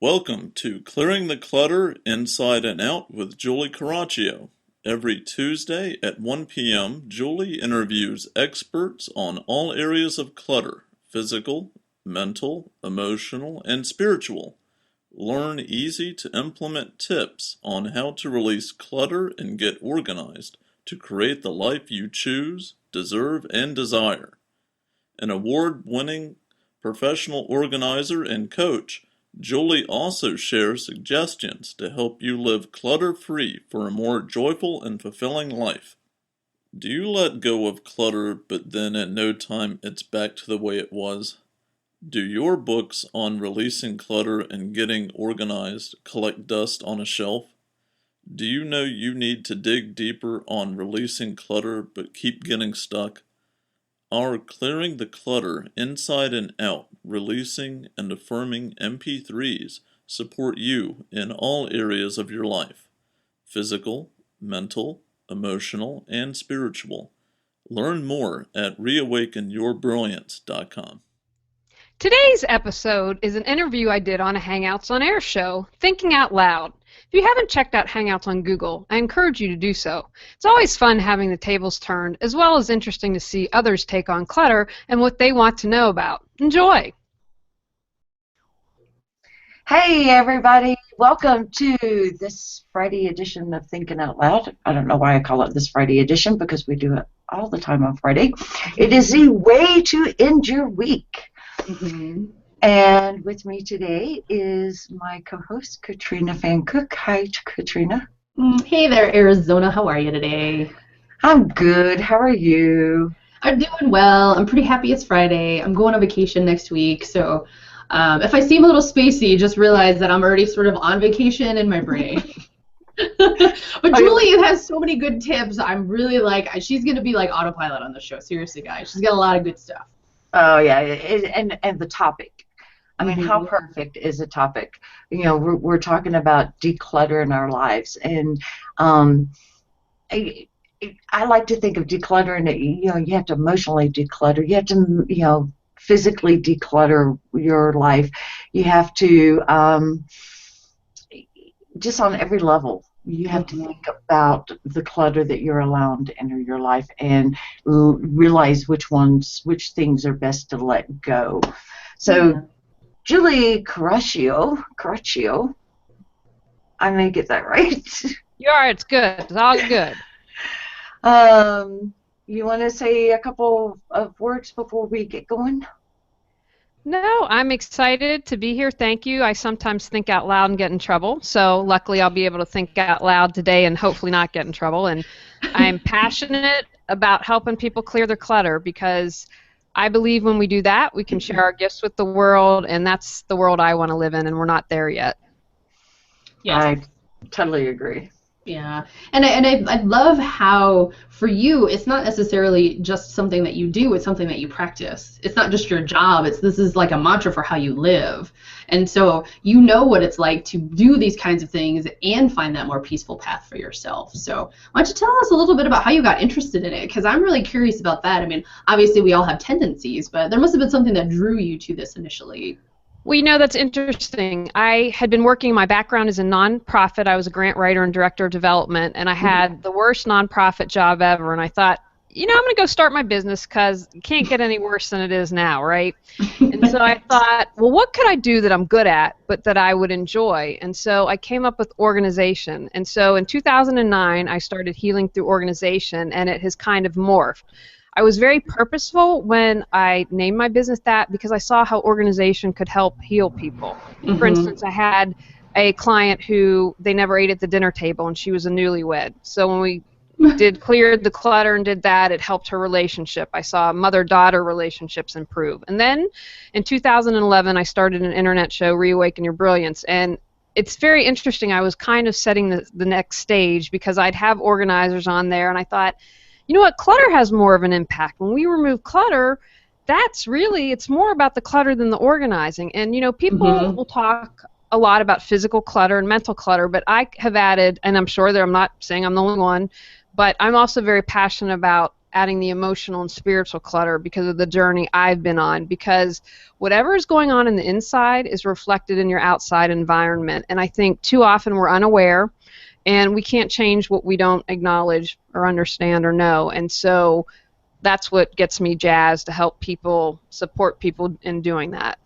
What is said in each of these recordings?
Welcome to Clearing the Clutter Inside and Out with Julie Coraccio. Every Tuesday at 1 p.m., Julie interviews experts on all areas of clutter: physical, mental, emotional, and spiritual. Learn easy to implement tips on how to release clutter and get organized to create the life you choose, deserve, and desire. An award-winning professional organizer and coach, Julie also shares suggestions to help you live clutter-free for a more joyful and fulfilling life. Do you let go of clutter, but then at no time it's back to the way it was? Do your books on releasing clutter and getting organized collect dust on a shelf? Do you know you need to dig deeper on releasing clutter but keep getting stuck? Our Clearing the Clutter Inside and Out, Releasing and Affirming MP3s support you in all areas of your life: physical, mental, emotional, and spiritual. Learn more at reawakenyourbrilliance.com. Today's episode is an interview I did on a Hangouts on Air show, Thinking Out Loud. If you haven't checked out Hangouts on Google, I encourage you to do so. It's always fun having the tables turned, as well as interesting to see others take on clutter and what they want to know about. Enjoy! Hey everybody, welcome to this Friday edition of Thinking Out Loud. I don't know why I call it this Friday edition, because we do it all the time on Friday. It is the way to end your week. Mm-hmm. And with me today is my co-host, Katrina Pfannkuch. Hi, Katrina. Hey there, Arizona. How are you today? I'm good. How are you? I'm doing well. I'm pretty happy it's Friday. I'm going on vacation next week, so if I seem a little spacey, just realize that I'm already sort of on vacation in my brain. But Julie has so many good tips. I'm really she's going to be like autopilot on the show. Seriously, guys. She's got a lot of good stuff. Oh, yeah, and the topic. I mean, how perfect is a topic? You know, we're talking about decluttering our lives, and I like to think of decluttering. You have to emotionally declutter. You have to, physically declutter your life. You have to just on every level. You have to think about the clutter that you're allowing to enter your life and realize which things are best to let go. So, Julie Coraccio, I may get that right. You are. It's good. It's all good. You want to say a couple of words before we get going? No, I'm excited to be here. Thank you. I sometimes think out loud and get in trouble, so luckily I'll be able to think out loud today and hopefully not get in trouble. And I'm passionate about helping people clear their clutter, because I believe when we do that, we can share our gifts with the world, and that's the world I want to live in, and we're not there yet. Yeah, I totally agree. Yeah, and I love how for you it's not necessarily just something that you do, it's something that you practice. It's not just your job, this is like a mantra for how you live. And so you know what it's like to do these kinds of things and find that more peaceful path for yourself. So why don't you tell us a little bit about how you got interested in it, because I'm really curious about that. I mean, obviously we all have tendencies, but there must have been something that drew you to this initially. Well, that's interesting. I had been working, my background is in nonprofit. I was a grant writer and director of development, and I had the worst nonprofit job ever, and I thought, I'm going to go start my business because it can't get any worse than it is now, right? And so I thought, well, what could I do that I'm good at but that I would enjoy? And so I came up with organization. And so in 2009, I started Healing Through Organization, and it has kind of morphed. I was very purposeful when I named my business that, because I saw how organization could help heal people. For instance, I had a client who they never ate at the dinner table, and she was a newlywed. So when we cleared the clutter and did that, it helped her relationship. I saw mother-daughter relationships improve. And then in 2011, I started an internet show, Reawaken Your Brilliance, and it's very interesting. I was kind of setting the next stage, because I'd have organizers on there, and I thought, you know what, clutter has more of an impact. When we remove clutter, it's more about the clutter than the organizing. And, people will talk a lot about physical clutter and mental clutter, but I have added, and I'm sure that I'm not saying I'm the only one, but I'm also very passionate about adding the emotional and spiritual clutter because of the journey I've been on, because whatever is going on in the inside is reflected in your outside environment. And I think too often we're unaware, and we can't change what we don't acknowledge or understand or know. And so that's what gets me jazzed to help people, support people in doing that.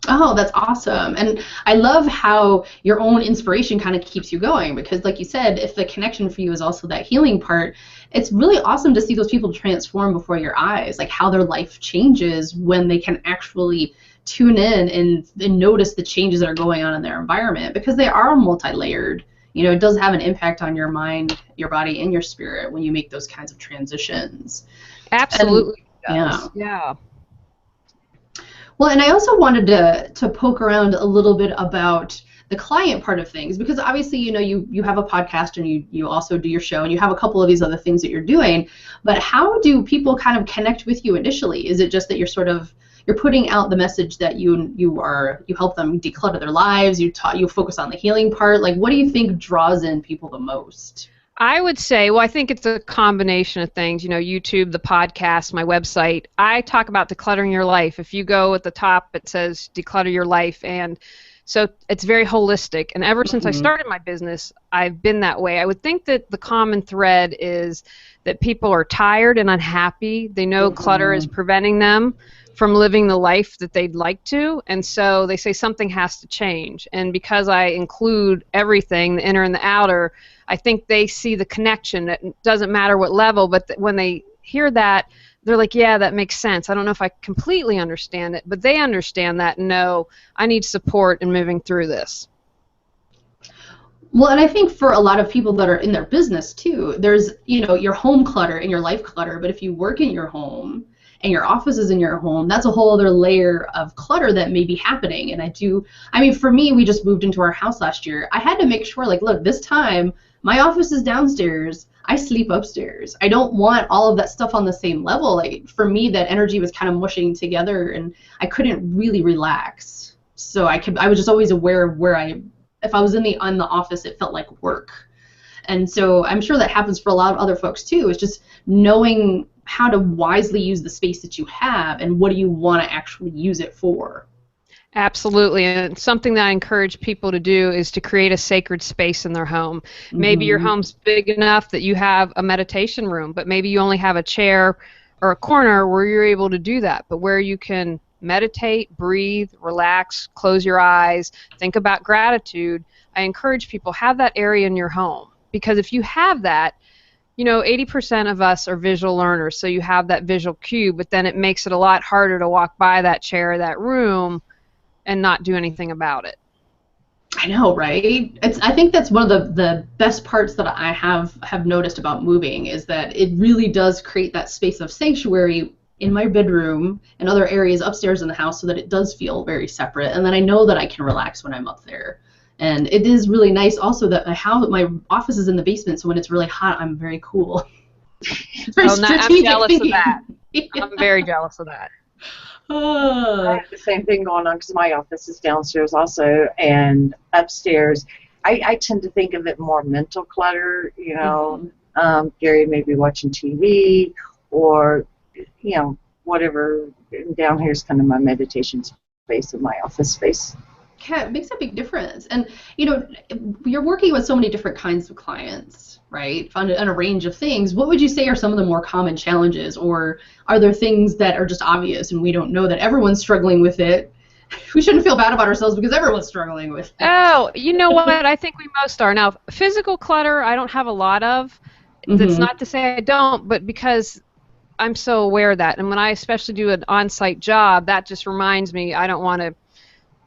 Oh, that's awesome. And I love how your own inspiration kind of keeps you going, because like you said, if the connection for you is also that healing part, it's really awesome to see those people transform before your eyes, like how their life changes when they can actually tune in and notice the changes that are going on in their environment, because they are multi-layered. You know, it does have an impact on your mind, your body, and your spirit when you make those kinds of transitions. Absolutely. And, yeah. Well, and I also wanted to poke around a little bit about the client part of things, because obviously, you know, you have a podcast and you also do your show and you have a couple of these other things that you're doing, but how do people kind of connect with you initially? Is it just that you're putting out the message that you help them declutter their lives, you focus on the healing part? Like, what do you think draws in people the most? I would say, well, I think it's a combination of things. You know, YouTube, the podcast, my website. I talk about decluttering your life. If you go at the top, it says declutter your life. And so it's very holistic. And ever since I started my business, I've been that way. I would think that the common thread is that people are tired and unhappy. They know clutter is preventing them from living the life that they'd like to, and so they say something has to change. And because I include everything, the inner and the outer, I think they see the connection. It doesn't matter what level, but when they hear that, they're like, yeah, that makes sense. I don't know if I completely understand it, but they understand that and know I need support in moving through this. Well, and I think for a lot of people that are in their business too, there's, you know, your home clutter and your life clutter, but if you work in your home and your office is in your home, that's a whole other layer of clutter that may be happening. And I mean, for me, we just moved into our house last year. I had to make sure, like, look, this time my office is downstairs, I sleep upstairs. I don't want all of that stuff on the same level. Like, for me, that energy was kind of mushing together and I couldn't really relax. So I was just always aware of if I was in the office, it felt like work. And so I'm sure that happens for a lot of other folks too. It's just knowing how to wisely use the space that you have and what do you want to actually use it for. Absolutely, and something that I encourage people to do is to create a sacred space in their home. Maybe your home's big enough that you have a meditation room, but maybe you only have a chair or a corner where you're able to do that, but where you can meditate, breathe, relax, close your eyes, think about gratitude. I encourage people, have that area in your home, because if you have that, you know, 80% of us are visual learners, so you have that visual cue, but then it makes it a lot harder to walk by that chair or that room and not do anything about it. I know, right? I think that's one of the best parts that I have noticed about moving, is that it really does create that space of sanctuary in my bedroom and other areas upstairs in the house, so that it does feel very separate, and then I know that I can relax when I'm up there. And it is really nice also that my office is in the basement, so when it's really hot, I'm very cool. It's very strategic. I'm jealous thinking. of that. I'm very jealous of that. I have the same thing going on because my office is downstairs also, and upstairs I tend to think of it more mental clutter, you know. Gary may be watching TV or, you know, whatever. Down here is kind of my meditation space and my office space. Yeah, it makes a big difference. And, you know, you're working with so many different kinds of clients, right, on a range of things. What would you say are some of the more common challenges, or are there things that are just obvious and we don't know that everyone's struggling with it? We shouldn't feel bad about ourselves because everyone's struggling with it. Oh, you know what? I think we most are. Now, physical clutter, I don't have a lot of. That's not to say I don't, but because I'm so aware of that. And when I especially do an on-site job, that just reminds me I don't want to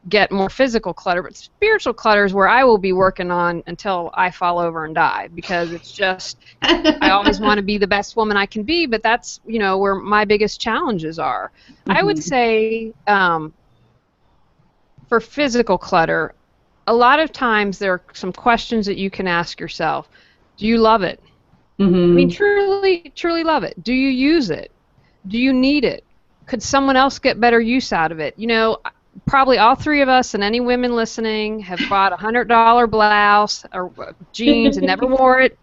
get more physical clutter, but spiritual clutter is where I will be working on until I fall over and die, because it's just, I always want to be the best woman I can be, but that's, you know, where my biggest challenges are. I would say for physical clutter, a lot of times there are some questions that you can ask yourself. Do you love it? I mean, truly love it. Do you use it? Do you need it? Could someone else get better use out of it? You know, probably all three of us and any women listening have bought a $100 blouse or jeans and never wore it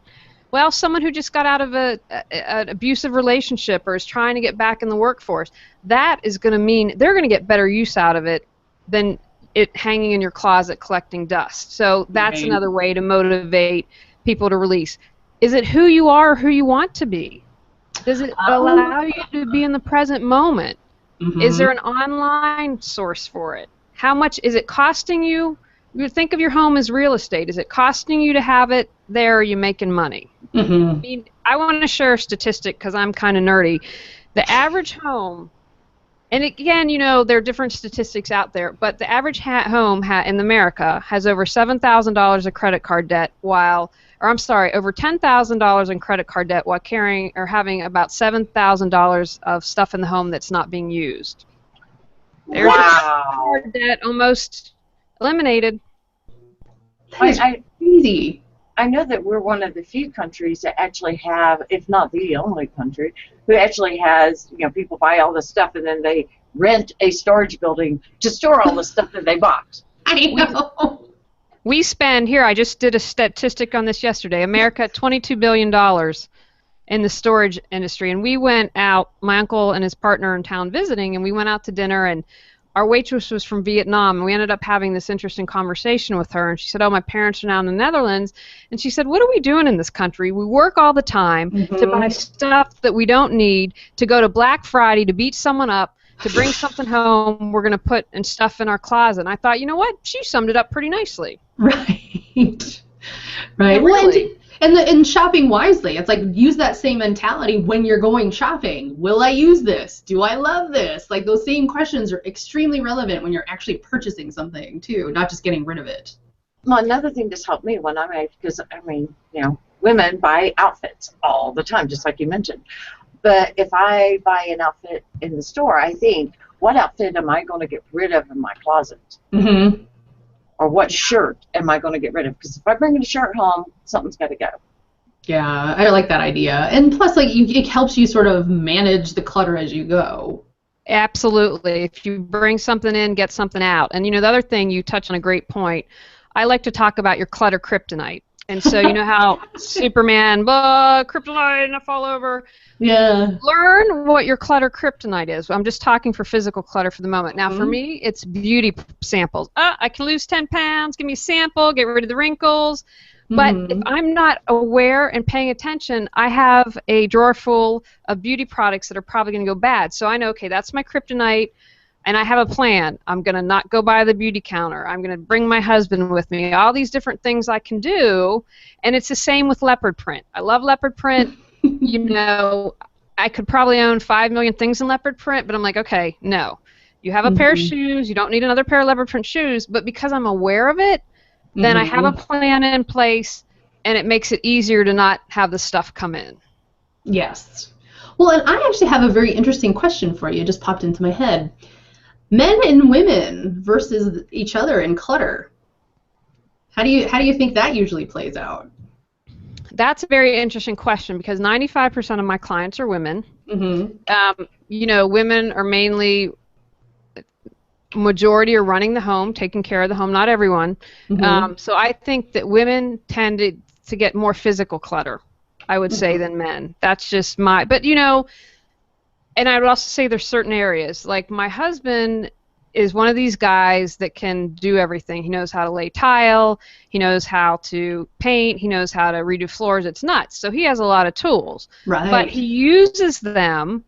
Well, someone who just got out of an abusive relationship or is trying to get back in the workforce, that is going to mean they're going to get better use out of it than it hanging in your closet collecting dust. So that's Right. another way to motivate people to release. Is it who you are or who you want to be? Does it allow you to be in the present moment? Is there an online source for it? How much is it costing you? You think of your home as real estate. Is it costing you to have it there, or are you making money? I mean, I want to share a statistic because I'm kind of nerdy. The average home, and again, you know, there are different statistics out there, but the average home in America has over $7,000 of credit card debt over $10,000 in credit card debt while carrying or having about $7,000 of stuff in the home that's not being used. There's your credit card debt almost eliminated. That's crazy. I know that we're one of the few countries that actually have, if not the only country, who actually has, you know, people buy all this stuff and then they rent a storage building to store all the stuff that they bought. I know. We spend, here, I just did a statistic on this yesterday, America, $22 billion in the storage industry. And we went out, my uncle and his partner in town visiting, and we went out to dinner, and our waitress was from Vietnam, and we ended up having this interesting conversation with her. And she said, oh, my parents are now in the Netherlands. And she said, what are we doing in this country? We work all the time to buy stuff that we don't need, to go to Black Friday, to beat someone up, to bring something home we're going to put and stuff in our closet. And I thought, you know what? She summed it up pretty nicely. Right. Right. Really. And shopping wisely. It's like, use that same mentality when you're going shopping. Will I use this? Do I love this? Like, those same questions are extremely relevant when you're actually purchasing something too, not just getting rid of it. Well, another thing that's helped me when I'm out, because, I mean, you know, women buy outfits all the time, just like you mentioned. But if I buy an outfit in the store, I think, what outfit am I going to get rid of in my closet? Or what shirt am I going to get rid of? Because if I bring a shirt home, something's got to go. Yeah, I like that idea. And plus, like, it helps you sort of manage the clutter as you go. Absolutely. If you bring something in, get something out. And, you know, the other thing, you touch on a great point. I like to talk about your clutter kryptonite. And so you know how Superman, kryptonite, and I fall over. Yeah. Learn what your clutter kryptonite is. I'm just talking for physical clutter for the moment. Now, for me, it's beauty samples. I can lose 10 pounds. Give me a sample. Get rid of the wrinkles. But if I'm not aware and paying attention, I have a drawer full of beauty products that are probably going to go bad. So I know, okay, that's my kryptonite. And I have a plan. I'm going to not go by the beauty counter. I'm going to bring my husband with me. All these different things I can do. And it's the same with leopard print. I love leopard print. You know, I could probably own 5 million things in leopard print, but I'm like, okay, no. You have a pair of shoes. You don't need another pair of leopard print shoes. But because I'm aware of it, then I have a plan in place, and it makes it easier to not have the stuff come in. Yes. Well, and I actually have a very interesting question for you. It just popped into my head. Men and women versus each other in clutter. How do you think that usually plays out? That's a very interesting question because 95% of my clients are women. You know, women are mainly, majority are running the home, taking care of the home, not everyone. So I think that women tend to get more physical clutter, I would say, than men. That's just but you know, and I would also say there's certain areas, like my husband is one of these guys that can do everything. He knows how to lay tile, he knows how to paint, he knows how to redo floors. It's nuts. So he has a lot of tools. Right. But he uses them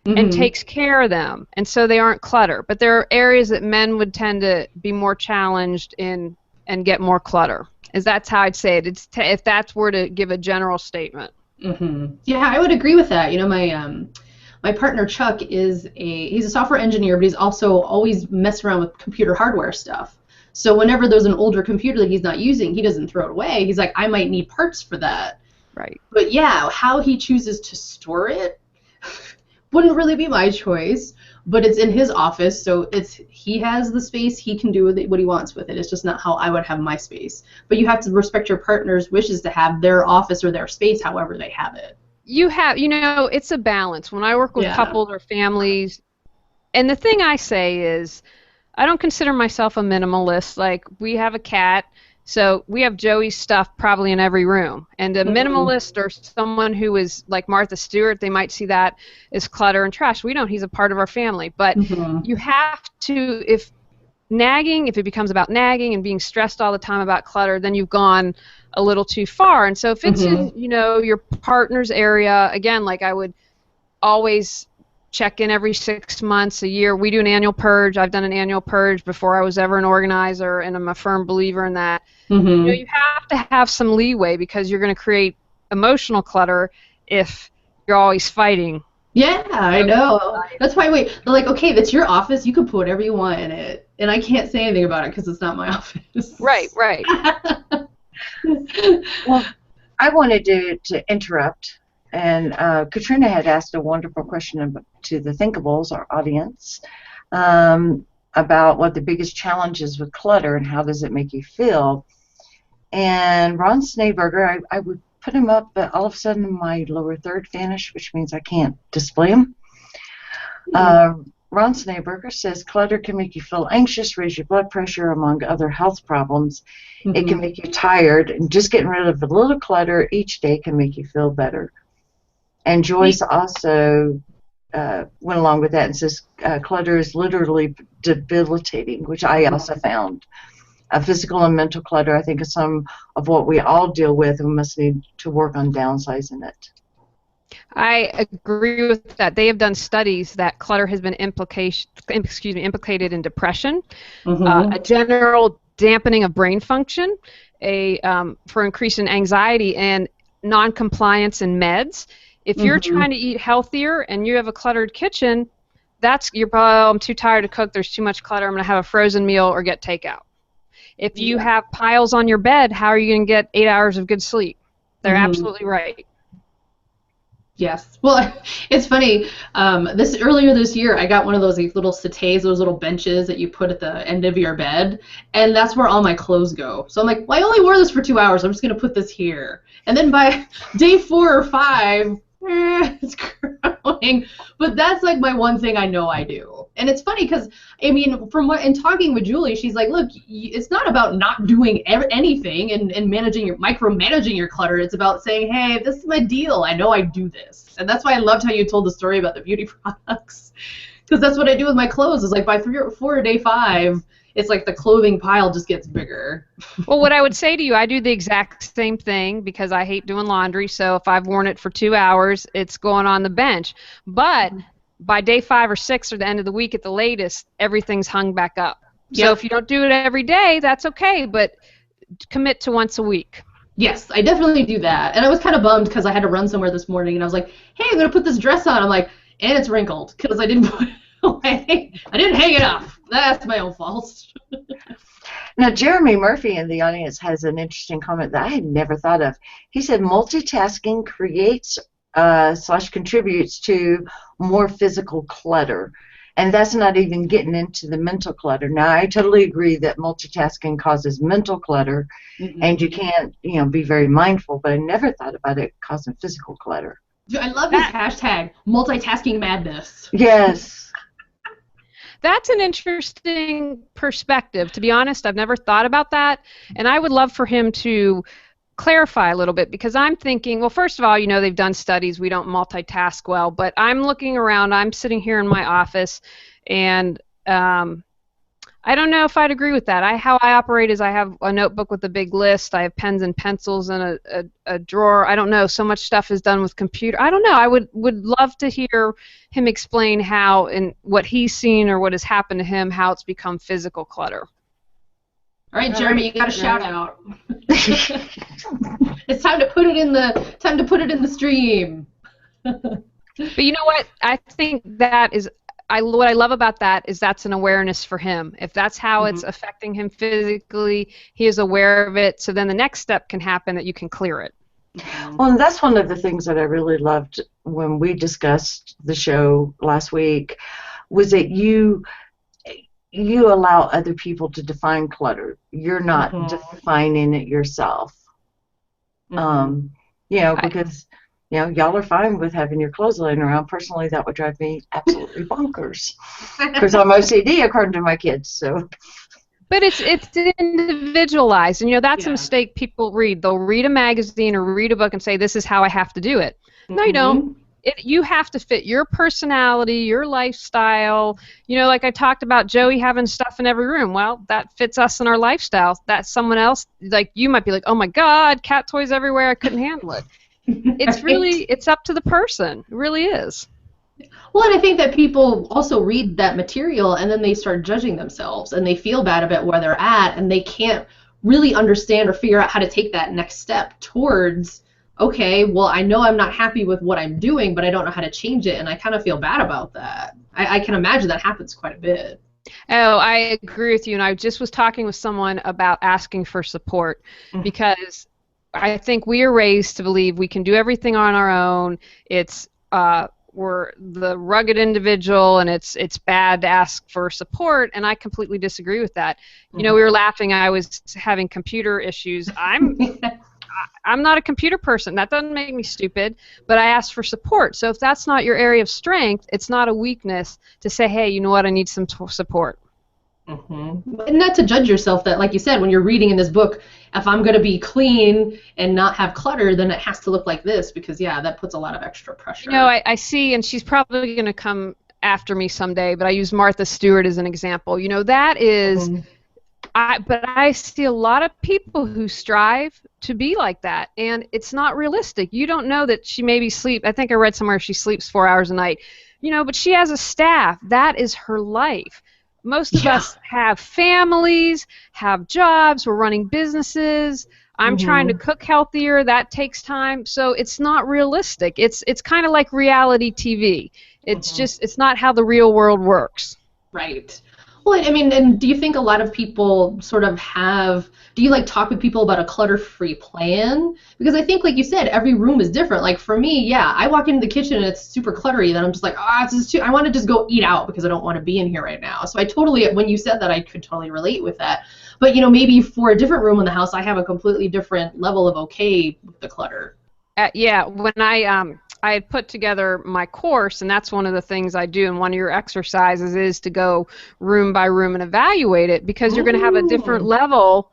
and takes care of them, and so they aren't clutter. But there are areas that men would tend to be more challenged in and get more clutter. That's how I'd say it. If that's were to give a general statement. Yeah, I would agree with that. You know, my partner Chuck he's a software engineer, but he's also always messed around with computer hardware stuff. So whenever there's an older computer that he's not using, he doesn't throw it away. He's like, I might need parts for that. Right. But yeah, how he chooses to store it wouldn't really be my choice. But it's in his office, so he has the space. He can do what he wants with it. It's just not how I would have my space. But you have to respect your partner's wishes to have their office or their space however they have it. You know, it's a balance. When I work with couples or families, and the thing I say is, I don't consider myself a minimalist. Like, we have a cat, So we have Joey's stuff probably in every room. And a minimalist or someone who is like Martha Stewart, they might see that as clutter and trash. We don't. He's a part of our family. But you have to, if it becomes about nagging and being stressed all the time about clutter, then you've gone a little too far. And so if it's in, your partner's area, again, like I would always check in every 6 months, a year. We do an annual purge. I've done an annual purge before I was ever an organizer, and I'm a firm believer in that. You have to have some leeway because you're going to create emotional clutter if you're always fighting. Yeah, I know. That's why they're like, okay, that's your office. You can put whatever you want in it, and I can't say anything about it because it's not my office. Right. Well, I wanted to interrupt. And Katrina had asked a wonderful question to the Thinkables, our audience, about what the biggest challenge is with clutter and how does it make you feel. And Ron Schneeberger, I would put him up, but all of a sudden my lower third vanished, which means I can't display him. Ron Schneeberger says clutter can make you feel anxious, raise your blood pressure, among other health problems. It can make you tired, and just getting rid of a little clutter each day can make you feel better. And Joyce also went along with that and says clutter is literally debilitating, which I also found. Physical and mental clutter, I think, is some of what we all deal with, and we must need to work on downsizing it. I agree with that. They have done studies that clutter has been implicated in depression, a general dampening of brain function, for increase in anxiety, and non-compliance in meds. If you're trying to eat healthier and you have a cluttered kitchen, I'm too tired to cook, there's too much clutter, I'm going to have a frozen meal or get takeout. If you have piles on your bed, how are you going to get 8 hours of good sleep? They're absolutely right. Yes. Well, it's funny. Earlier this year, I got one of those little settees, those little benches that you put at the end of your bed, and that's where all my clothes go. So I'm like, well, I only wore this for 2 hours. I'm just going to put this here. And then by day 4 or 5, it's growing. But that's like my one thing I know I do. And it's funny because, I mean, in talking with Julie, she's like, look, it's not about not doing anything and micromanaging your clutter. It's about saying, hey, this is my deal. I know I do this. And that's why I loved how you told the story about the beauty products. Because that's what I do with my clothes. Is like by 3 or 4 or day 5, it's like the clothing pile just gets bigger. Well, what I would say to you, I do the exact same thing because I hate doing laundry. So if I've worn it for 2 hours, it's going on the bench. But by day 5 or 6 or the end of the week at the latest, everything's hung back up. Yep. So if you don't do it every day, that's okay, but commit to once a week. Yes, I definitely do that. And I was kind of bummed because I had to run somewhere this morning, and I was like, hey, I'm going to put this dress on. I'm like, and it's wrinkled because I didn't put it away. I didn't hang it up. That's my own fault. Now, Jeremy Murphy in the audience has an interesting comment that I had never thought of. He said multitasking creates / contributes to more physical clutter. And that's not even getting into the mental clutter. Now, I totally agree that multitasking causes mental clutter, and you can't, be very mindful, but I never thought about it causing physical clutter. I love this hashtag, multitasking madness. Yes. That's an interesting perspective. To be honest, I've never thought about that, and I would love for him to clarify a little bit, because I'm thinking, well, first of all, they've done studies, we don't multitask well, but I'm looking around, I'm sitting here in my office, and I don't know if I'd agree with that. How I operate is I have a notebook with a big list, I have pens and pencils and a drawer. I don't know, so much stuff is done with computer. I don't know, I would love to hear him explain how, and what he's seen or what has happened to him, how it's become physical clutter. All right, Jeremy, you got a shout out. It's time to put it in the stream. But you know what? I think that is what I love about that is that's an awareness for him. If that's how it's affecting him physically, he is aware of it. So then the next step can happen that you can clear it. Well, and that's one of the things that I really loved when we discussed the show last week, was that you allow other people to define clutter. You're not defining it yourself. Because y'all are fine with having your clothes laying around. Personally, that would drive me absolutely bonkers. Because I'm OCD, according to my kids. So. But it's individualized, and that's a Yeah. mistake people read. They'll read a magazine or read a book and say, "This is how I have to do it." No, you don't. You have to fit your personality, your lifestyle. Like I talked about Joey having stuff in every room. Well, that fits us in our lifestyle. That someone else, like you might be like, "Oh my God, cat toys everywhere! I couldn't handle it." It's up to the person. It really is. Well, and I think that people also read that material and then they start judging themselves and they feel bad about where they're at and they can't really understand or figure out how to take that next step towards, okay, well, I know I'm not happy with what I'm doing, but I don't know how to change it, and I kind of feel bad about that. I can imagine that happens quite a bit. Oh, I agree with you, and I just was talking with someone about asking for support because I think we are raised to believe we can do everything on our own. We're the rugged individual, and it's bad to ask for support, and I completely disagree with that. We were laughing. I was having computer issues. I'm not a computer person. That doesn't make me stupid, but I asked for support. So if that's not your area of strength, it's not a weakness to say, hey, you know what, I need some support. And not to judge yourself that, like you said, when you're reading in this book, if I'm going to be clean and not have clutter, then it has to look like this because, yeah, that puts a lot of extra pressure. I see, and she's probably going to come after me someday, but I use Martha Stewart as an example. That is, but I see a lot of people who strive to be like that, and it's not realistic. You don't know that she maybe I think I read somewhere she sleeps 4 hours a night, but she has a staff. That is her life. Most of us have families, have jobs, we're running businesses. I'm trying to cook healthier. That takes time. So it's not realistic. It's kind of like reality TV. It's it's not how the real world works. Right. Well, I mean, and do you think a lot of people sort of do you talk with people about a clutter-free plan? Because I think, like you said, every room is different. Like for me, yeah, I walk into the kitchen and it's super cluttery, then I'm just like, this is I want to just go eat out because I don't want to be in here right now. So when you said that, I could totally relate with that. But, maybe for a different room in the house, I have a completely different level of okay with the clutter. Yeah, when I had put together my course, and that's one of the things I do, and one of your exercises is to go room by room and evaluate it, because you're going to have a different level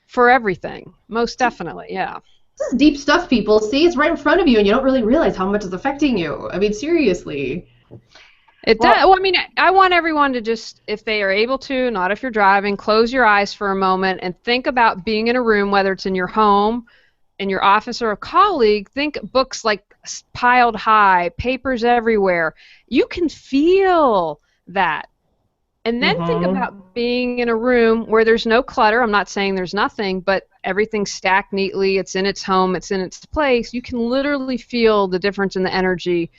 for everything. Most definitely, yeah. This is deep stuff, people. See, it's right in front of you, and you don't really realize how much it's affecting you. I mean, seriously. Does. Well, I mean, I want everyone to just, if they are able to, not if you're driving, close your eyes for a moment and think about being in a room, whether it's in your home, in your office, or a colleague. Think books piled high, papers everywhere. You can feel that. And then think about being in a room where there's no clutter. I'm not saying there's nothing, but everything's stacked neatly. It's in its home. It's in its place. You can literally feel the difference in the energy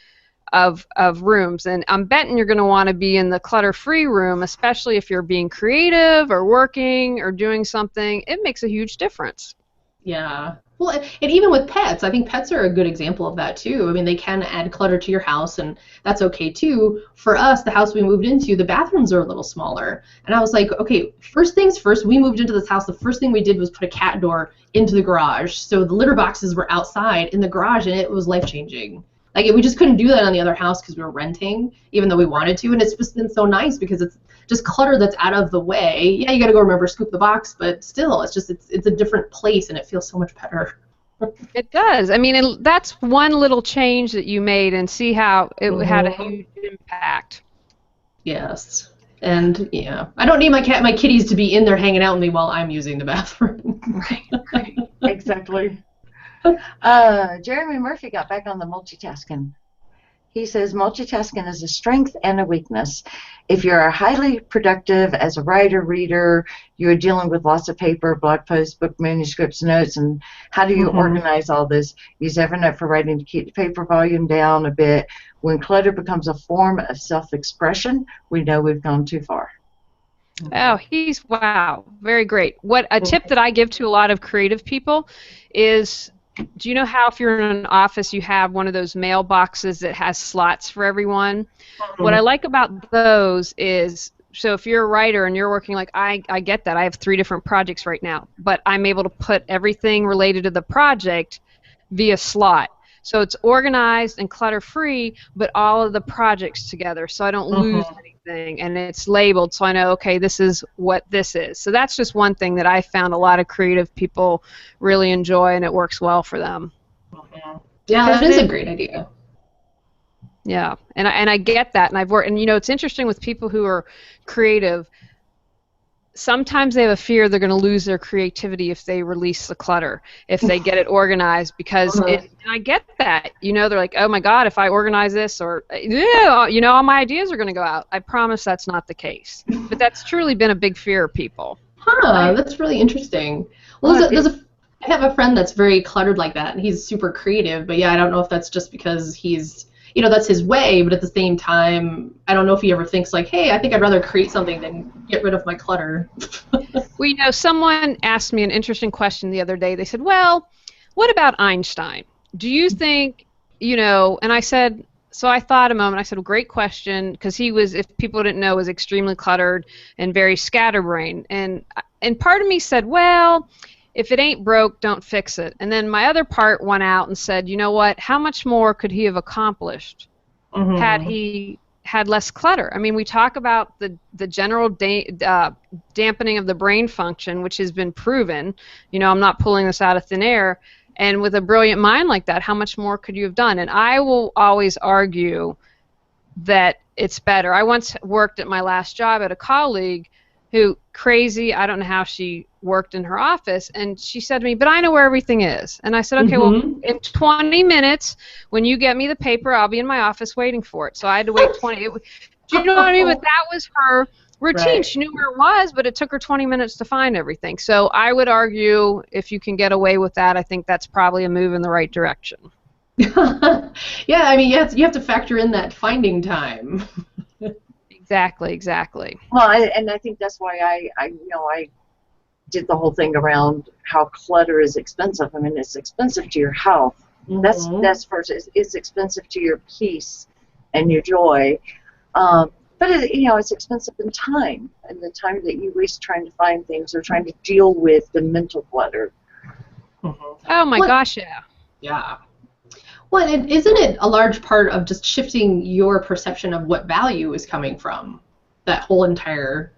of rooms. And I'm betting you're going to want to be in the clutter-free room, especially if you're being creative or working or doing something. It makes a huge difference. Yeah. Well, and even with pets, I think pets are a good example of that too. I mean, they can add clutter to your house, and that's okay too. For us, the house we moved into, the bathrooms are a little smaller. And I was like, okay, first things first, we moved into this house. The first thing we did was put a cat door into the garage. So the litter boxes were outside in the garage, and it was life-changing. We just couldn't do that on the other house because we were renting, even though we wanted to. And it's just been so nice because it's just clutter that's out of the way. Yeah, you got to go remember scoop the box, but still, it's a different place, and it feels so much better. It does. I mean, that's one little change that you made, and see how it had a huge impact. Yes. And yeah, I don't need my kitties to be in there hanging out with me while I'm using the bathroom. Right. Exactly. Jeremy Murphy got back on the multitasking. He says multitasking is a strength and a weakness. If you're highly productive as a writer, reader, you're dealing with lots of paper, blog posts, book manuscripts, notes, and how do you organize all this? Use Evernote for writing to keep the paper volume down a bit. When clutter becomes a form of self-expression, we know we've gone too far. Oh, wow, very great. What a tip that I give to a lot of creative people is, do you know how if you're in an office you have one of those mailboxes that has slots for everyone? What I like about those is, so if you're a writer and you're working, I get that. I have 3 different projects right now, but I'm able to put everything related to the project via slot. So it's organized and clutter-free, but all of the projects together, so I don't lose anything. everything, and it's labeled, so I know, okay, this is what this is. So that's just one thing that I found a lot of creative people really enjoy, and it works well for them. Yeah, that is a great idea. Yeah, and I get that, and I've worked, and it's interesting with people who are creative. Sometimes they have a fear they're going to lose their creativity if they release the clutter, if they get it organized, because and I get that. They're like, oh my God, if I organize this, or all my ideas are going to go out. I promise that's not the case. But that's truly been a big fear of people. That's really interesting. Well, I have a friend that's very cluttered like that, and he's super creative, but yeah, I don't know if that's just because he's that's his way, but at the same time, I don't know if he ever thinks like, hey, I think I'd rather create something than get rid of my clutter. Well, someone asked me an interesting question the other day. They said, well, what about Einstein? Do you think, and I said, so I thought a moment. I said, well, great question, because he was, if people didn't know, was extremely cluttered and very scatterbrained. And part of me said, well, if it ain't broke, don't fix it. And then my other part went out and said, you know what? How much more could he have accomplished had he had less clutter? I mean, we talk about the general dampening of the brain function, which has been proven. I'm not pulling this out of thin air. And with a brilliant mind like that, how much more could you have done? And I will always argue that it's better. I once worked at my last job at a colleague who, crazy, I don't know how she worked in her office, and she said to me, but I know where everything is. And I said, okay, well, in 20 minutes, when you get me the paper, I'll be in my office waiting for it. So I had to wait 20. Do you know what I mean? But that was her routine. Right. She knew where it was, but it took her 20 minutes to find everything. So I would argue if you can get away with that, I think that's probably a move in the right direction. Yeah, I mean, you have to factor in that finding time. Exactly. Well, and I think that's why I did the whole thing around how clutter is expensive. I mean, it's expensive to your health. That's first. It's expensive to your peace and your joy. But it's expensive in time, and the time that you waste trying to find things or trying to deal with the mental clutter. Oh my gosh, yeah. Yeah. Well, isn't it a large part of just shifting your perception of what value is coming from that whole entire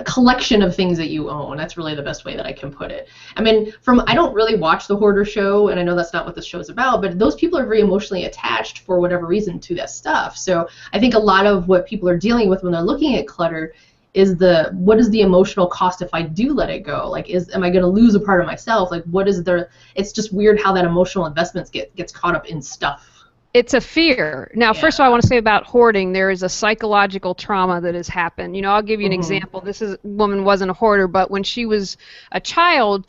collection of things that you own? That's really the best way that I can put it. I mean, I don't really watch the Hoarder Show, and I know that's not what the show's about, but those people are very emotionally attached for whatever reason to that stuff. So I think a lot of what people are dealing with when they're looking at clutter is what is the emotional cost if I do let it go? Like, am I going to lose a part of myself? Like, it's just weird how that emotional investment gets caught up in stuff. It's a fear. Now, first of all, I want to say about hoarding, there is a psychological trauma that has happened. I'll give you an example. This woman wasn't a hoarder, but when she was a child,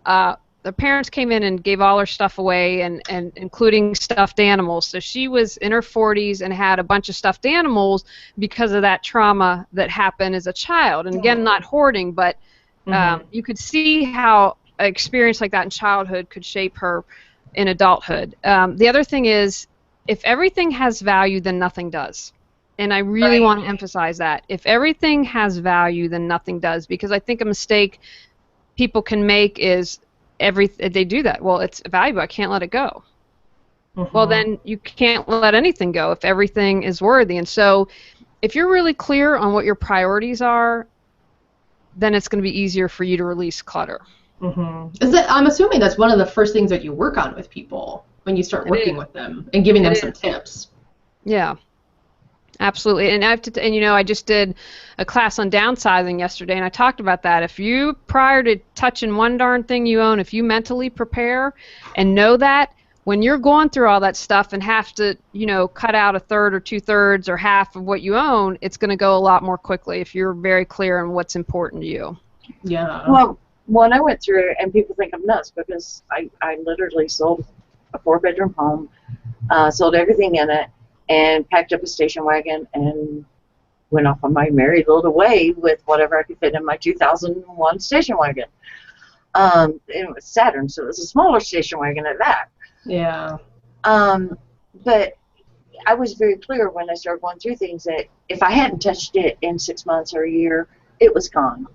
the parents came in and gave all her stuff away, and including stuffed animals. So she was in her 40s and had a bunch of stuffed animals because of that trauma that happened as a child. And again, not hoarding, but you could see how an experience like that in childhood could shape her in adulthood. The other thing is, if everything has value, then nothing does. And I really want to emphasize that. If everything has value, then nothing does. Because I think a mistake people can make is they do that. Well, it's valuable. I can't let it go. Well, then you can't let anything go if everything is worthy. And so if you're really clear on what your priorities are, then it's going to be easier for you to release clutter. I'm assuming that's one of the first things that you work on with people when you start working with them and giving them some tips. Yeah. Absolutely, and I just did a class on downsizing yesterday, and I talked about that. If you, prior to touching one darn thing you own, if you mentally prepare and know that when you're going through all that stuff and have to, cut out a third or 2/3 or half of what you own, it's going to go a lot more quickly if you're very clear on what's important to you. Yeah. Well, when I went through it, and people think I'm nuts because I literally sold a 4-bedroom home, sold everything in it, and packed up a station wagon and went off on my merry little way with whatever I could fit in my 2001 station wagon. It was Saturn, so it was a smaller station wagon at that. Yeah. But I was very clear when I started going through things that if I hadn't touched it in 6 months or a year, it was gone.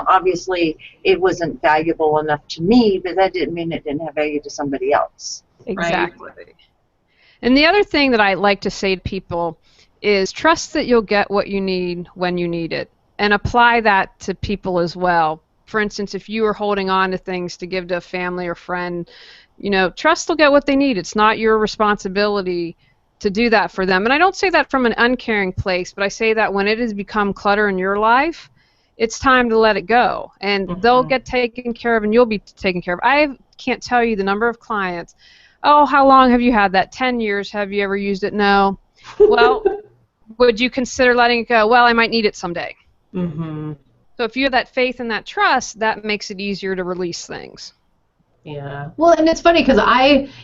Obviously it wasn't valuable enough to me, but that didn't mean it didn't have value to somebody else. Exactly. Right. And the other thing that I like to say to people is trust that you'll get what you need when you need it, and apply that to people as well. For instance, if you are holding on to things to give to a family or friend, trust they'll get what they need. It's not your responsibility to do that for them. And I don't say that from an uncaring place, but I say that when it has become clutter in your life, it's time to let it go. And they'll get taken care of and you'll be taken care of. I can't tell you the number of clients. Oh, how long have you had that? 10 years. Have you ever used it? No. Well, would you consider letting it go? Well, I might need it someday. Mm-hmm. So if you have that faith and that trust, that makes it easier to release things. Yeah. Well, and it's funny because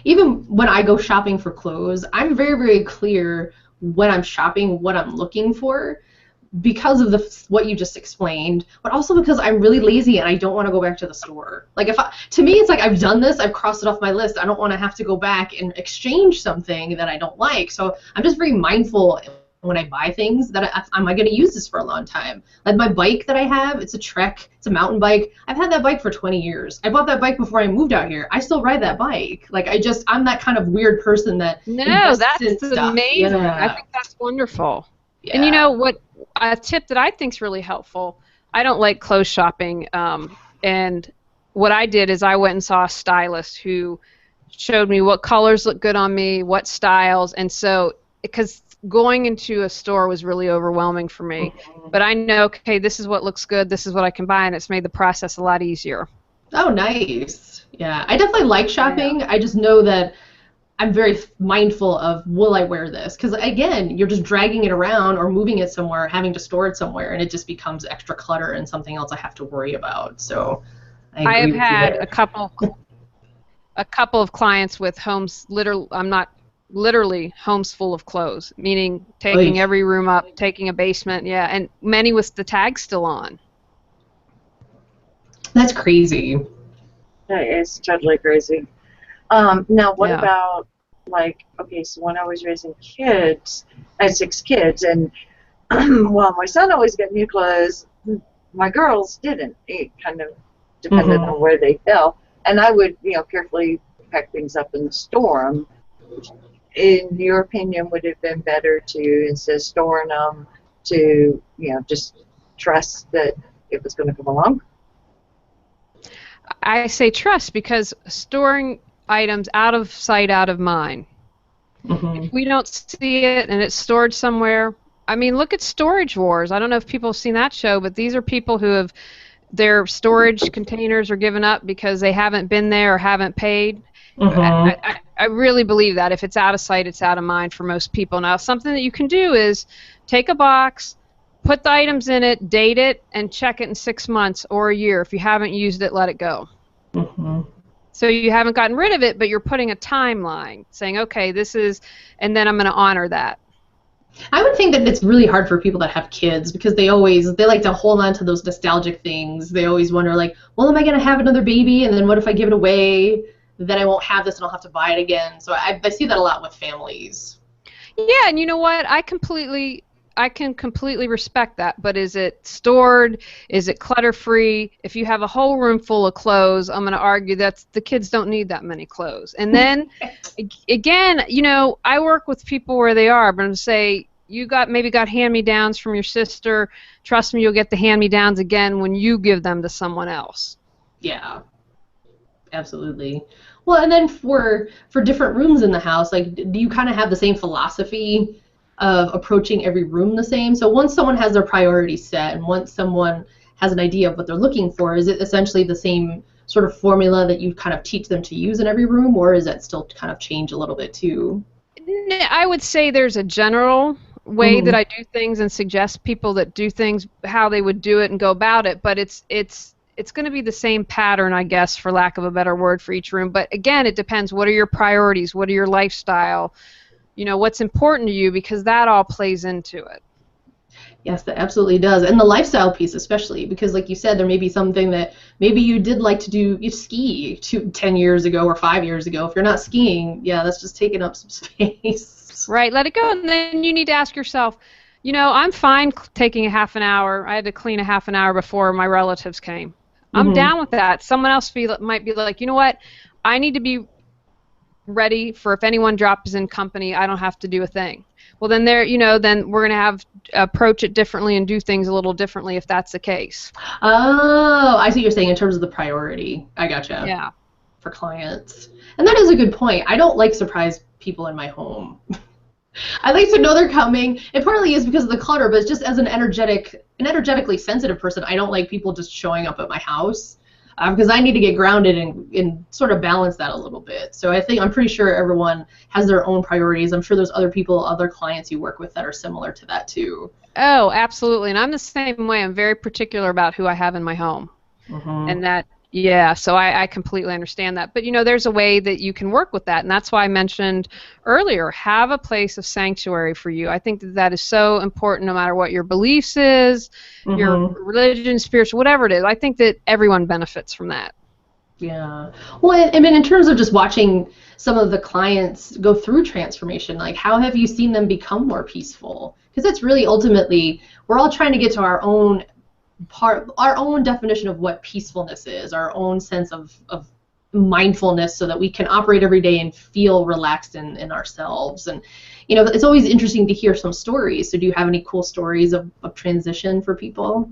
even when I go shopping for clothes, I'm very, very clear when I'm shopping what I'm looking for because of what you just explained, but also because I'm really lazy and I don't want to go back to the store. Like to me, it's like I've done this, I've crossed it off my list. I don't want to have to go back and exchange something that I don't like. So I'm just very mindful when I buy things that am I going to use this for a long time. Like my bike that I have, it's a Trek, it's a mountain bike. I've had that bike for 20 years. I bought that bike before I moved out here. I still ride that bike. Like I'm that kind of weird person that No, that's stuff. amazing. Yeah. I think that's wonderful. Yeah. And what a tip that I think is really helpful, I don't like clothes shopping, and what I did is I went and saw a stylist who showed me what colors look good on me, what styles, and so because going into a store was really overwhelming for me. But I know, okay, this is what looks good, this is what I can buy, and it's made the process a lot easier. Oh, nice. Yeah, I definitely like shopping. I just know that I'm very mindful of, will I wear this? Because, again, you're just dragging it around or moving it somewhere, having to store it somewhere, and it just becomes extra clutter and something else I have to worry about. So I have had a couple of clients with homes, literally homes full of clothes, meaning taking every room up, taking a basement, and many with the tags still on. That's crazy. That is totally crazy. Now, what about, so when I was raising kids, I had 6 kids, and well, my son always got new clothes. My girls didn't. It kind of depended on where they fell, and I would, carefully pack things up and store them. In your opinion, would it have been better to, instead of storing them, to, just trust that it was going to come along? I say trust because storing items out of sight, out of mind. If we don't see it and it's stored somewhere, I mean, look at Storage Wars. I don't know if people have seen that show, but these are people who have their storage containers are given up because they haven't been there or haven't paid. I really believe that if it's out of sight, it's out of mind for most people. Now, something that you can do is take a box, put the items in it, date it, and check it in 6 months or a year. If you haven't used it, let it go. So you haven't gotten rid of it, but you're putting a timeline, saying, okay, this is, and then I'm going to honor that. I would think that it's really hard for people that have kids because they like to hold on to those nostalgic things. They always wonder, like, well, am I going to have another baby? And then what if I give it away? Then I won't have this and I'll have to buy it again. So I see that a lot with families. Yeah, and you know what? I can completely respect that, but is it stored? Is it clutter-free? If you have a whole room full of clothes, I'm going to argue that the kids don't need that many clothes. And then, again, I work with people where they are, but I'm going to say, you maybe got hand-me-downs from your sister. Trust me, you'll get the hand-me-downs again when you give them to someone else. Yeah, absolutely. Well, and then for different rooms in the house, like, do you kind of have the same philosophy of approaching every room the same? So once someone has their priorities set and once someone has an idea of what they're looking for, is it essentially the same sort of formula that you kind of teach them to use in every room, or is that still kind of change a little bit too? I would say there's a general way that I do things and suggest people that do things how they would do it and go about it, but it's going to be the same pattern, I guess, for lack of a better word, for each room. But again, it depends. What are your priorities? What are your lifestyle? What's important to you, because that all plays into it. Yes, that absolutely does. And the lifestyle piece especially, because like you said, there may be something that maybe you did like to do, you ski 10 years ago or 5 years ago. If you're not skiing, that's just taking up some space. Right, let it go. And then you need to ask yourself, I'm fine taking a half an hour. I had to clean a half an hour before my relatives came. I'm down with that. Someone else might be like, you know what, I need to be ready for if anyone drops in company, I don't have to do a thing. Well, then then we're going to have approach it differently and do things a little differently if that's the case. Oh, I see what you're saying in terms of the priority. I gotcha. Yeah. For clients. And that is a good point. I don't like surprise people in my home. I like to know they're coming. It partly is because of the clutter, but it's just as an energetically sensitive person, I don't like people just showing up at my house because I need to get grounded and sort of balance that a little bit. So I'm pretty sure everyone has their own priorities. I'm sure there's other people, other clients you work with that are similar to that too. Oh, absolutely. And I'm the same way. I'm very particular about who I have in my home. Mm-hmm. And that, yeah, so I completely understand that. But, there's a way that you can work with that. And that's why I mentioned earlier, have a place of sanctuary for you. I think that is so important no matter what your beliefs is, your religion, spiritual, whatever it is. I think that everyone benefits from that. Yeah. Well, I mean, in terms of just watching some of the clients go through transformation, like how have you seen them become more peaceful? Because that's really ultimately, we're all trying to get to our own definition of what peacefulness is, our own sense of mindfulness so that we can operate every day and feel relaxed in ourselves. And, it's always interesting to hear some stories. So do you have any cool stories of transition for people?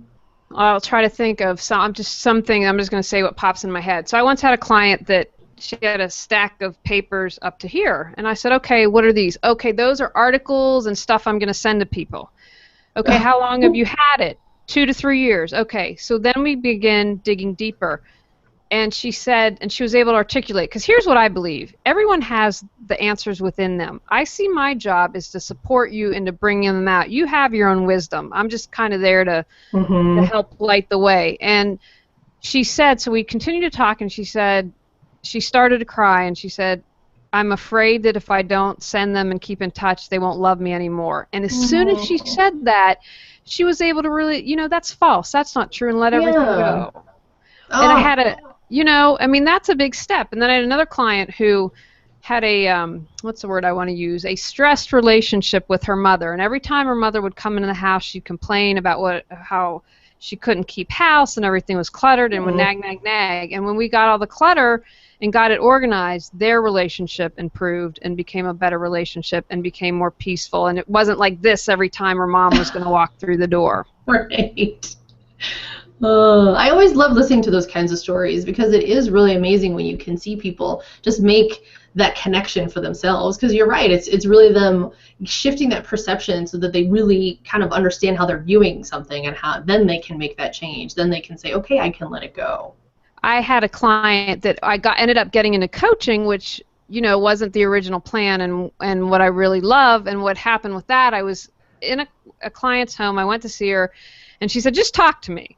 I'll try to think of something. I'm just going to say what pops in my head. So I once had a client that she had a stack of papers up to here. And I said, okay, what are these? Okay, those are articles and stuff I'm going to send to people. Okay, how long have you had it? 2 to 3 years. Okay, so then we begin digging deeper. And she said, and she was able to articulate, because here's what I believe. Everyone has the answers within them. I see my job is to support you and to bring them out. You have your own wisdom. I'm just kind of there to help light the way. And she said, so we continued to talk, and she said, she started to cry, and she said, I'm afraid that if I don't send them and keep in touch, they won't love me anymore. And as soon as she said that, she was able to really, that's false. That's not true, and let everything go. And I had that's a big step. And then I had another client who had what's the word I want to use, a stressed relationship with her mother. And every time her mother would come into the house, she'd complain about how she couldn't keep house and everything was cluttered and would nag, nag, nag. And when we got all the clutter and got it organized, their relationship improved and became a better relationship and became more peaceful. And it wasn't like this every time her mom was going to walk through the door. Right. I always love listening to those kinds of stories because it is really amazing when you can see people just make that connection for themselves. Because you're right, it's really them shifting that perception so that they really kind of understand how they're viewing something and how then they can make that change. Then they can say, okay, I can let it go. I had a client that ended up getting into coaching, which wasn't the original plan, and what I really love. And what happened with that, I was in a client's home. I went to see her, and she said, "Just talk to me."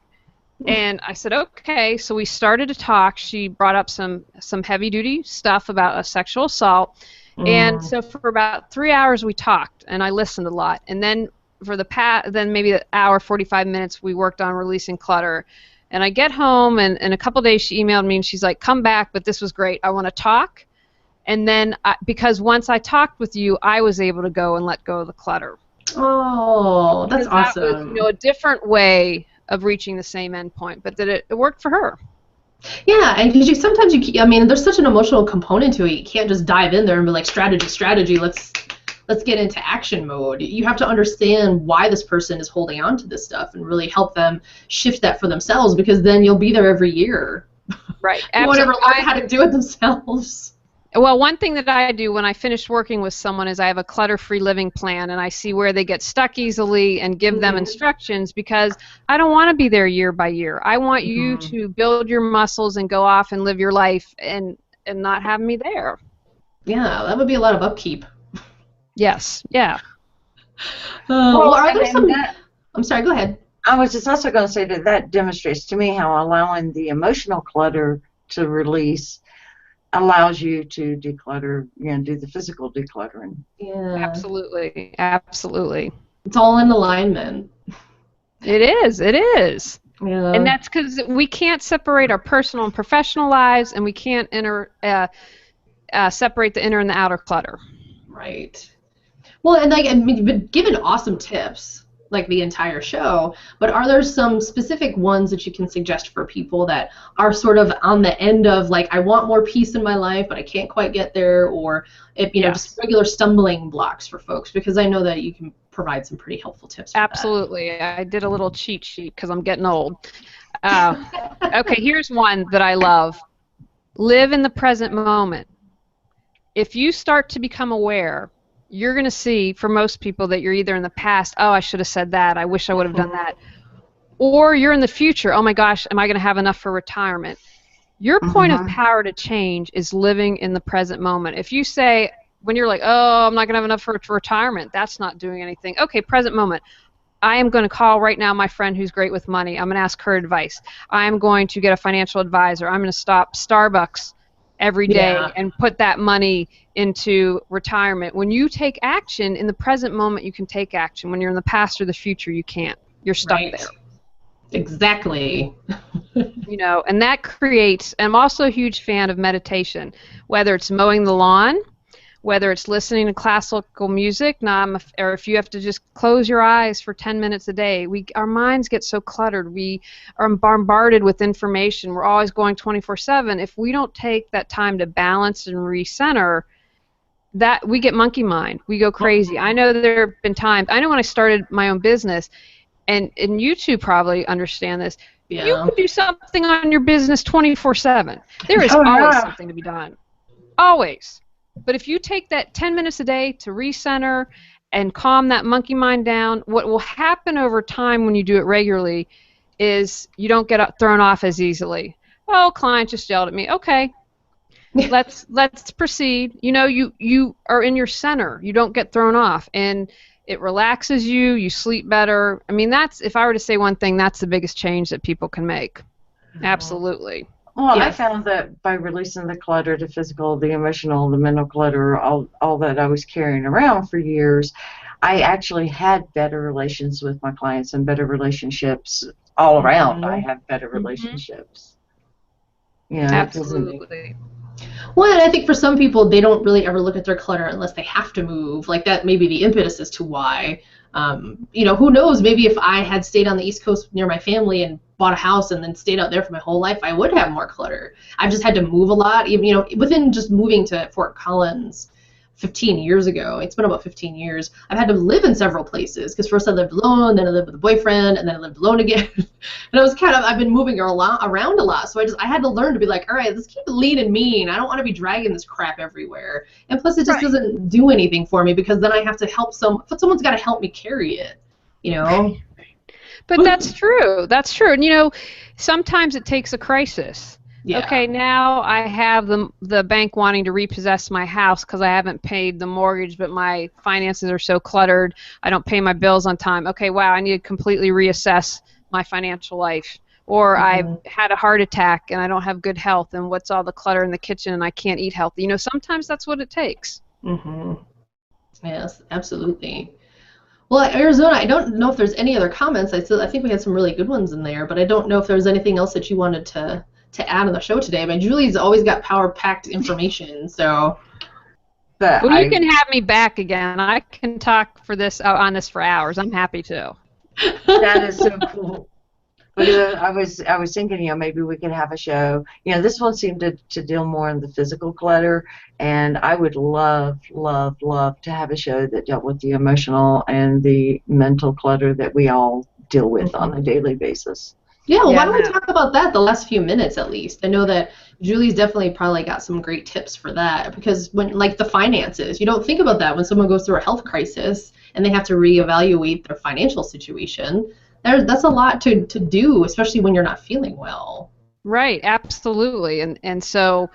And I said, "Okay." So we started to talk. She brought up some heavy duty stuff about a sexual assault, and so for about 3 hours we talked, and I listened a lot. And then then maybe an hour, 45 minutes, we worked on releasing clutter. And I get home, and in a couple days she emailed me, and she's like, "Come back, but this was great. I want to talk." And then, because once I talked with you, I was able to go and let go of the clutter. Oh, that's awesome. That was, a different way of reaching the same endpoint, but that it worked for her. Yeah, and because sometimes there's such an emotional component to it. You can't just dive in there and be like, strategy, let's get into action mode. You have to understand why this person is holding on to this stuff and really help them shift that for themselves, because then you'll be there every year. Right. They won't ever learn how to do it themselves. Well, one thing that I do when I finish working with someone is I have a clutter-free living plan, and I see where they get stuck easily and give them instructions, because I don't want to be there year by year. I want you to build your muscles and go off and live your life and not have me there. Yeah, that would be a lot of upkeep. Yes, yeah. Are there some... I'm sorry, go ahead. I was just also going to say that demonstrates to me how allowing the emotional clutter to release allows you to declutter, do the physical decluttering. Yeah. Absolutely. Absolutely. It's all in alignment. It is. Yeah. And that's because we can't separate our personal and professional lives, and we can't separate the inner and the outer clutter. Right. Well, and you've been given awesome tips. like the entire show, but are there some specific ones that you can suggest for people that are sort of on the end of like, I want more peace in my life, but I can't quite get there, or if, you know, just regular stumbling blocks for folks, because I know that you can provide some pretty helpful tips for Absolutely. I did a little cheat sheet because I'm getting old. Okay, here's one that I love. Live in the present moment. If you start to become aware, you're going to see, for most people, that you're either in the past, oh, I should have said that, I wish I would have done that, or you're in the future, oh my gosh, am I going to have enough for retirement? Your point of power to change is living in the present moment. If you say, when you're like, oh, I'm not going to have enough for retirement, that's not doing anything. Okay, present moment. I am going to call right now my friend who's great with money. I'm going to ask her advice. I'm going to get a financial advisor. I'm going to stop Starbucks every day and put that money into retirement. When you take action in the present moment, you can take action. When you're in the past or the future, you can't. You're stuck there. Exactly. You know, and that creates, and I'm also a huge fan of meditation, whether it's mowing the lawn, whether it's listening to classical music, or if you have to just close your eyes for 10 minutes a day. Our minds get so cluttered. We are bombarded with information. We're always going 24/7. If we don't take that time to balance and recenter, that we get monkey mind. We go crazy. I know there have been times, I know when I started my own business, and you two probably understand this, you can do something on your business 24/7. There is always something to be done. Always. But if you take that 10 minutes a day to recenter and calm that monkey mind down, what will happen over time when you do it regularly is you don't get thrown off as easily. Oh, client just yelled at me. Okay, let's proceed. You know, you are in your center. You don't get thrown off, and it relaxes you. You sleep better. I mean, that's, if I were to say one thing, that's the biggest change that people can make. Absolutely. Well, I found that by releasing the clutter, the physical, the emotional, the mental clutter, all that I was carrying around for years, I actually had better relations with my clients and better relationships all around. I have better relationships. Yeah, absolutely. Well, and I think for some people, they don't really ever look at their clutter unless they have to move. Like, that may be the impetus as to why. You know, who knows? Maybe if I had stayed on the East Coast near my family and bought a house and then stayed out there for my whole life, I would have more clutter. I've just had to move a lot. Even, you know, within just moving to Fort Collins 15 years ago, it's been about 15 years, I've had to live in several places, because first I lived alone, then I lived with a boyfriend, and then I lived alone again. And I was I've been moving around a lot, so I had to learn to be like, all right, let's keep it lean and mean. I don't want to be dragging this crap everywhere. And plus, it just doesn't do anything for me, because then I have to help someone's got to help me carry it, you know? But that's true. That's true. And, you know, sometimes it takes a crisis. Yeah. Okay, now I have the bank wanting to repossess my house because I haven't paid the mortgage, but my finances are so cluttered, I don't pay my bills on time. Okay, wow, I need to completely reassess my financial life. Or I've had a heart attack and I don't have good health, and what's all the clutter in the kitchen and I can't eat healthy. You know, sometimes that's what it takes. Yes, absolutely. Well, Arizona, I don't know if there's any other comments. I think we had some really good ones in there, but I don't know if there was anything else that you wanted to add on the show today. But Julie's always got power-packed information, so. But you can have me back again. I can talk on this for hours. I'm happy to. That is so cool. But I was thinking, you know, maybe we could have a show. You know, this one seemed to deal more in the physical clutter, and I would love to have a show that dealt with the emotional and the mental clutter that we all deal with on a daily basis. Yeah, well, why don't we talk about that the last few minutes at least? I know that Julie's definitely probably got some great tips for that, because when, like, the finances, you don't think about that when someone goes through a health crisis and they have to reevaluate their financial situation. That's a lot to do, especially when you're not feeling well. Right, absolutely. And so,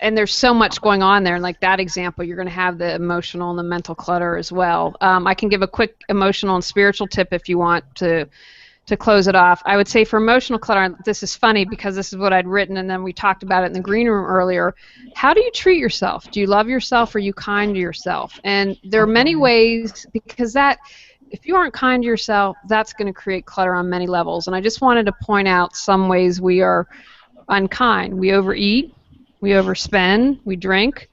and there's so much going on there. And like that example, you're going to have the emotional and the mental clutter as well. I can give a quick emotional and spiritual tip if you want to close it off. I would say for emotional clutter, this is funny because this is what I'd written, and then we talked about it in the green room earlier. How do you treat yourself? Do you love yourself? Are you kind to yourself? And there are many ways, because if you aren't kind to yourself, that's going to create clutter on many levels. And I just wanted to point out some ways we are unkind. We overeat, we overspend, we drink,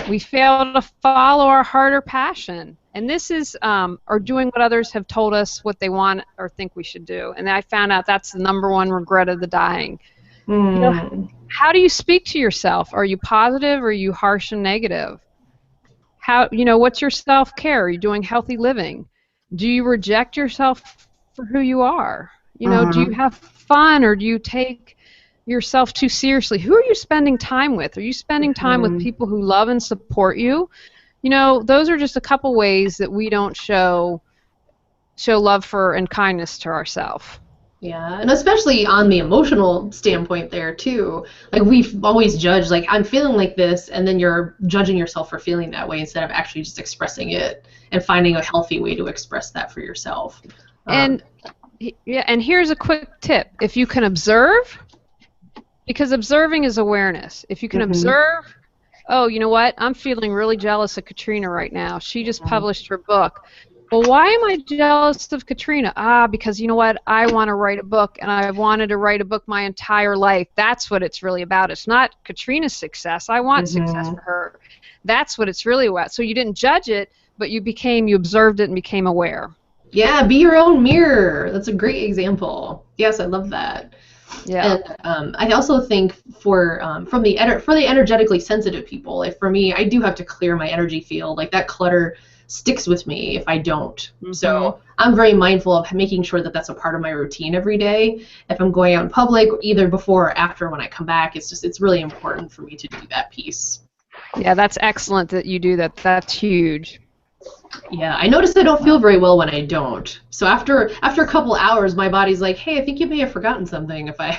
We fail to follow our heart or passion. And this is, or doing what others have told us what they want or think we should do. And I found out that's the number one regret of the dying. You know, how do you speak to yourself? Are you positive or are you harsh and negative? What's your self-care? Are you doing healthy living? Do you reject yourself for who you are? Do you have fun or do you take yourself too seriously? Who are you spending time with? Are you spending time with people who love and support you? Those are just a couple ways that we don't show love for and kindness to ourselves. Yeah, and especially on the emotional standpoint there too. Like we've always judged, like I'm feeling like this, and then you're judging yourself for feeling that way instead of actually just expressing it and finding a healthy way to express that for yourself. And here's a quick tip: if you can observe, because observing is awareness. If you can observe, oh, you know what? I'm feeling really jealous of Katrina right now. She just published her book. Well, why am I jealous of Katrina? Because you know what? I want to write a book, and I've wanted to write a book my entire life. That's what it's really about. It's not Katrina's success. I want success for her. That's what it's really about. So you didn't judge it, but you observed it and became aware. Yeah, be your own mirror. That's a great example. Yes, I love that. Yeah. And I also think for the energetically sensitive people, like for me, I do have to clear my energy field. Like that clutter sticks with me if I don't. So I'm very mindful of making sure that that's a part of my routine every day. If I'm going out in public, either before or after when I come back, it's really important for me to do that piece. Yeah, that's excellent that you do that. That's huge. Yeah, I notice I don't feel very well when I don't. So after a couple hours, my body's like, hey, I think you may have forgotten something if I...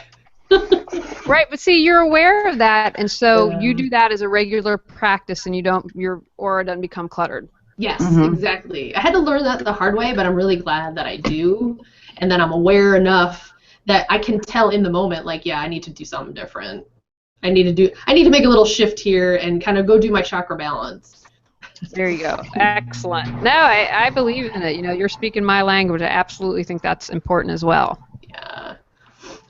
Right, but see, you're aware of that, and so you do that as a regular practice, and your aura doesn't become cluttered. Yes, exactly. I had to learn that the hard way, but I'm really glad that I do, and that I'm aware enough that I can tell in the moment, like, yeah, I need to do something different. I need to make a little shift here and kind of go do my chakra balance. There you go. Excellent. No, I believe in it. You're speaking my language. I absolutely think that's important as well. Yeah.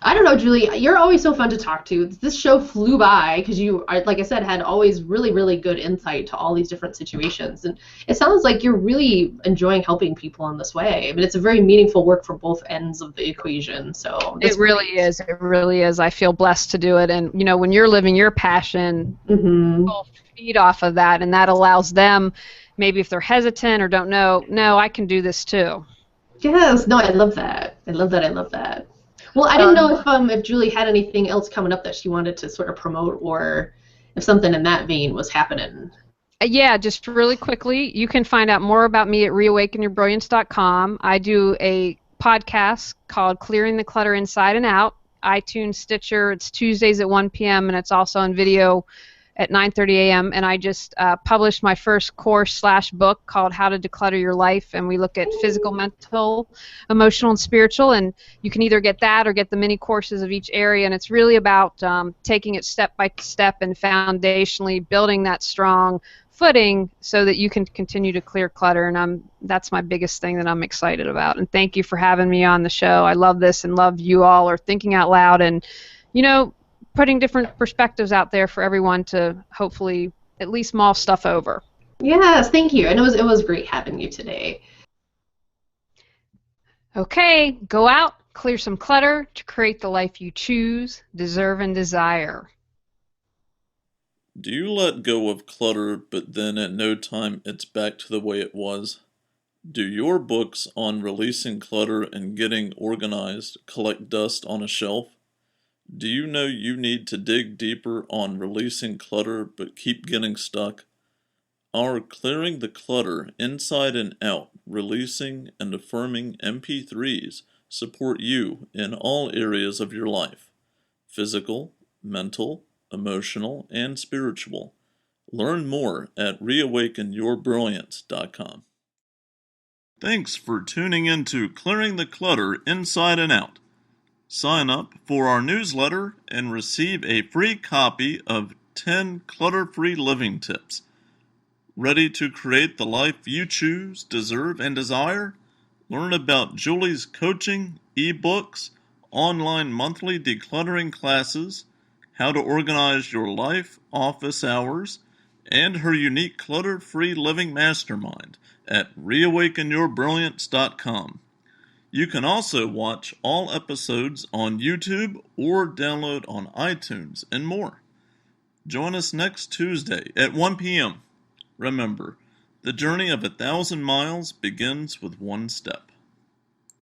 I don't know, Julie, you're always so fun to talk to. This show flew by because you, like I said, had always really, really good insight to all these different situations. And it sounds like you're really enjoying helping people in this way. I mean, it's a very meaningful work for both ends of the equation. So it really is. It really is. I feel blessed to do it. And, when you're living your passion, people feed off of that, and that allows them, maybe if they're hesitant or don't know, no, I can do this too. Yes. No, I love that. I love that. Well, I didn't know if Julie had anything else coming up that she wanted to sort of promote, or if something in that vein was happening. Yeah, just really quickly, you can find out more about me at reawakenyourbrilliance.com. I do a podcast called Clearing the Clutter Inside and Out, iTunes, Stitcher. It's Tuesdays at 1 p.m., and it's also on video at 9:30 a.m. And I just published my first course/book called How to Declutter Your Life, and we look at physical, mental, emotional, and spiritual. And you can either get that or get the mini courses of each area. And it's really about taking it step by step and foundationally building that strong footing so that you can continue to clear clutter. And that's my biggest thing that I'm excited about. And thank you for having me on the show. I love this and love you all are thinking out loud and putting different perspectives out there for everyone to hopefully at least mull stuff over. Yes, thank you. And it was great having you today. Okay, go out, clear some clutter to create the life you choose, deserve, and desire. Do you let go of clutter, but then at no time it's back to the way it was? Do your books on releasing clutter and getting organized collect dust on a shelf? Do you know you need to dig deeper on releasing clutter but keep getting stuck? Our Clearing the Clutter Inside and Out, Releasing and Affirming MP3s support you in all areas of your life: physical, mental, emotional, and spiritual. Learn more at reawakenyourbrilliance.com. Thanks for tuning in to Clearing the Clutter Inside and Out. Sign up for our newsletter and receive a free copy of 10 clutter-free living tips. Ready to create the life you choose, deserve, and desire? Learn about Julie's coaching, ebooks, online monthly decluttering classes, how to organize your life, office hours, and her unique clutter-free living mastermind at reawakenyourbrilliance.com. You can also watch all episodes on YouTube or download on iTunes and more. Join us next Tuesday at 1 p.m. Remember, the journey of 1,000 miles begins with one step.